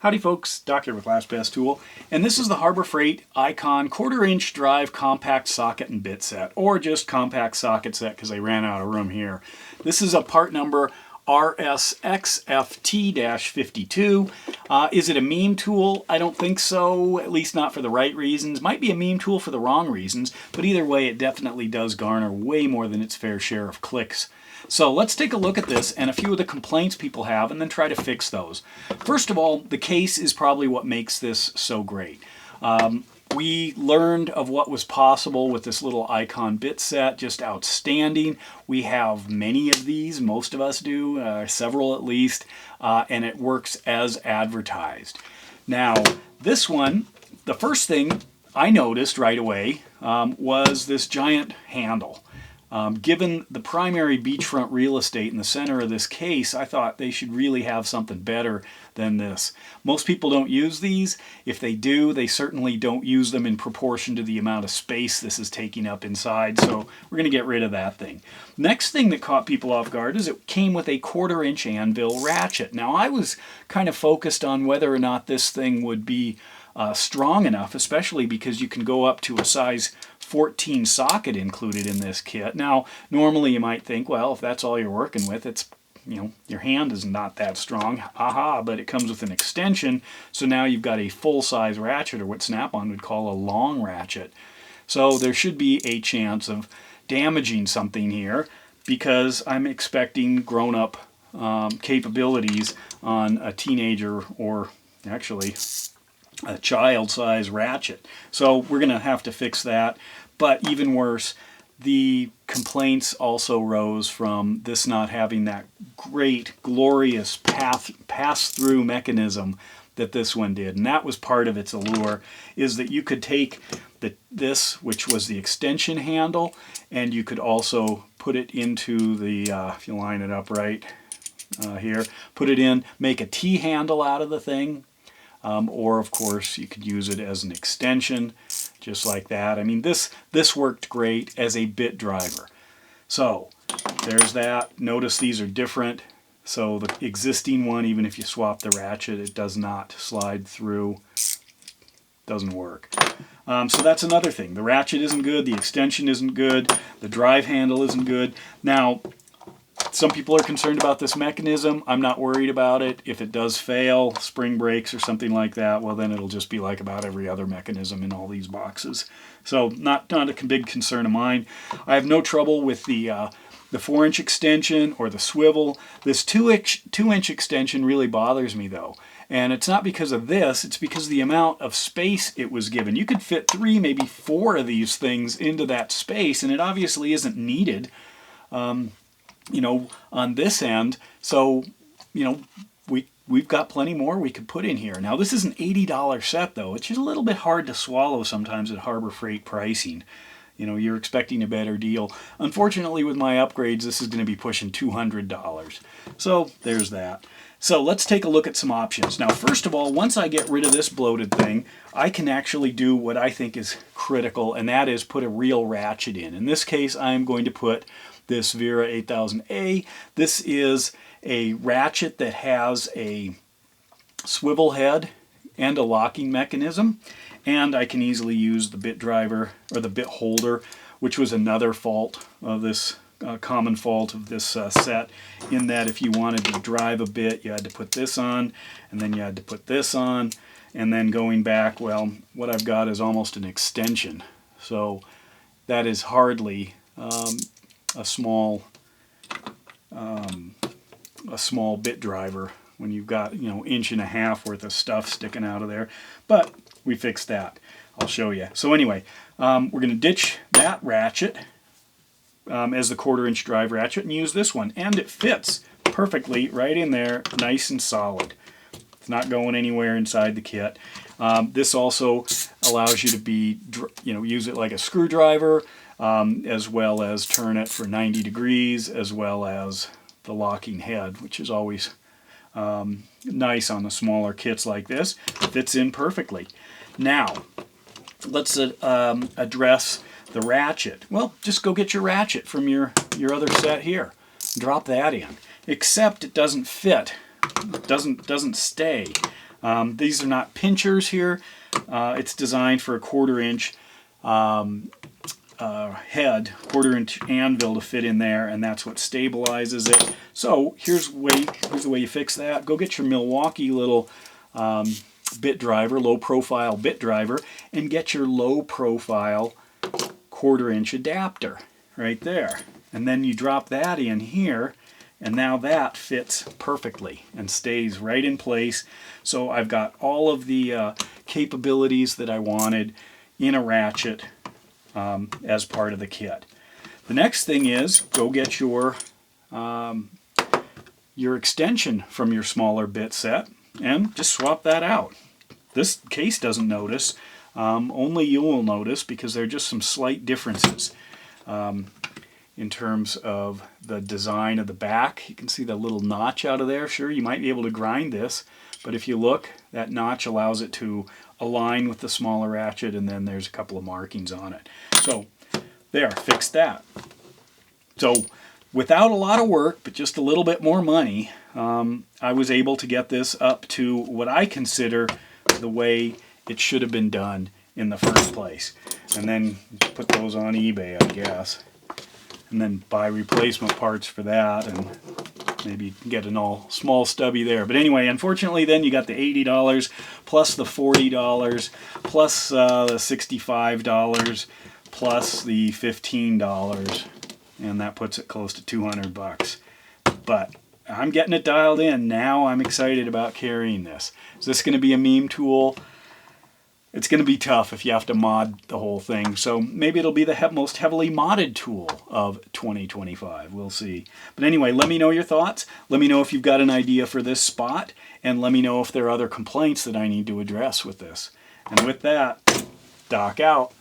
Howdy folks, Doc here with Last Best Tool, and this is the Harbor Freight Icon 1/4" drive compact socket and bit set, or just compact socket set because they ran out of room here. This is a part number RSXFT-52. Is it a meme tool? I don't think so, at least not for the right reasons. Might be a meme tool for the wrong reasons, but either way it definitely does garner way more than its fair share of clicks. So let's take a look at this and a few of the complaints people have and then try to fix those. First of all, the case is probably what makes this so great. We learned of what was possible with this little icon bit set, just outstanding. We have many of these, most of us do, several at least, and it works as advertised. Now, this one, the first thing I noticed right away was this giant handle. Given the primary beachfront real estate in the center of this case, I thought they should really have something better than this. Most people don't use these. If they do, they certainly don't use them in proportion to the amount of space this is taking up inside, so we're going to get rid of that thing. Next thing that caught people off guard is it came with a 1/4" anvil ratchet. Now, I was kind of focused on whether or not this thing would be strong enough, especially because you can go up to a size 14 socket included in this kit. Now, normally you might think, well, if that's all you're working with, it's, your hand is not that strong. Aha, but it comes with an extension, so now you've got a full-size ratchet, or what Snap-on would call a long ratchet. So there should be a chance of damaging something here, because I'm expecting grown-up capabilities on a teenager, or actually a child-size ratchet. So we're going to have to fix that. But even worse, the complaints also rose from this not having that great, glorious pass-through mechanism that this one did. And that was part of its allure, is that you could take this, which was the extension handle, and you could also put it into the, if you line it up right here, put it in, make a T-handle out of the thing. Or, of course, you could use it as an extension, just like that. I mean, this worked great as a bit driver. So, there's that. Notice these are different. So, the existing one, even if you swap the ratchet, it does not slide through. Doesn't work. So that's another thing. The ratchet isn't good, the extension isn't good, the drive handle isn't good. Now, some people are concerned about this mechanism. I'm not worried about it. If it does fail, spring breaks or something like that, well then it'll just be like about every other mechanism in all these boxes. So not a big concern of mine. I have no trouble with the 4-inch extension or the swivel. This 2-inch extension really bothers me though. And it's not because of this, it's because of the amount of space it was given. You could fit 3, maybe 4 of these things into that space, and it obviously isn't needed. On this end, so, we've got plenty more we could put in here. Now, this is an $80 set, though. It's just a little bit hard to swallow sometimes at Harbor Freight pricing. You're expecting a better deal. Unfortunately, with my upgrades, this is going to be pushing $200. So, there's that. So, let's take a look at some options. Now, first of all, once I get rid of this bloated thing, I can actually do what I think is critical, and that is put a real ratchet in. In this case, I'm going to put this Vera 8000A. This is a ratchet that has a swivel head and a locking mechanism, and I can easily use the bit driver or the bit holder, which was another fault of this common fault of this set, in that if you wanted to drive a bit, you had to put this on, and then you had to put this on, and then going back, well, what I've got is almost an extension. So that is hardly a small bit driver when you've got 1.5 inches worth of stuff sticking out of there. But we fixed that. I'll show you. So anyway, we're going to ditch that ratchet as the 1/4" drive ratchet and use this one, and it fits perfectly right in there, nice and solid. It's not going anywhere inside the kit. This also allows you to use it like a screwdriver, as well as turn it for 90 degrees, as well as the locking head, which is always nice on the smaller kits like this. It fits in perfectly. Now, let's address the ratchet. Well, just go get your ratchet from your other set here. Drop that in. Except it doesn't fit. It doesn't stay. These are not pinchers here. It's designed for a 1/4 inch head, 1/4 inch anvil to fit in there, and that's what stabilizes it. So here's the way you fix that. Go get your Milwaukee little bit driver, low profile bit driver, and get your low profile 1/4 inch adapter right there. And then you drop that in here, and now that fits perfectly and stays right in place. So I've got all of the capabilities that I wanted in a ratchet as part of the kit. The next thing is go get your extension from your smaller bit set and just swap that out. This case doesn't notice, only you will notice, because there are just some slight differences in terms of the design of the back. You can see the little notch out of there. Sure, you might be able to grind this, but if you look, that notch allows it to align with the smaller ratchet, and then there's a couple of markings on it. So there, fixed that. So without a lot of work, but just a little bit more money, I was able to get this up to what I consider the way it should have been done in the first place. And then put those on eBay, I guess. And then buy replacement parts for that, and maybe get an all small stubby there. But anyway, unfortunately then you got the $80 plus the $40 plus the $65 plus the $15, and that puts it close to 200 bucks. But I'm getting it dialed in. Now I'm excited about carrying this. Is this going to be a meme tool? It's going to be tough if you have to mod the whole thing. So maybe it'll be the most heavily modded tool of 2025. We'll see. But anyway, let me know your thoughts. Let me know if you've got an idea for this spot. And let me know if there are other complaints that I need to address with this. And with that, Doc out.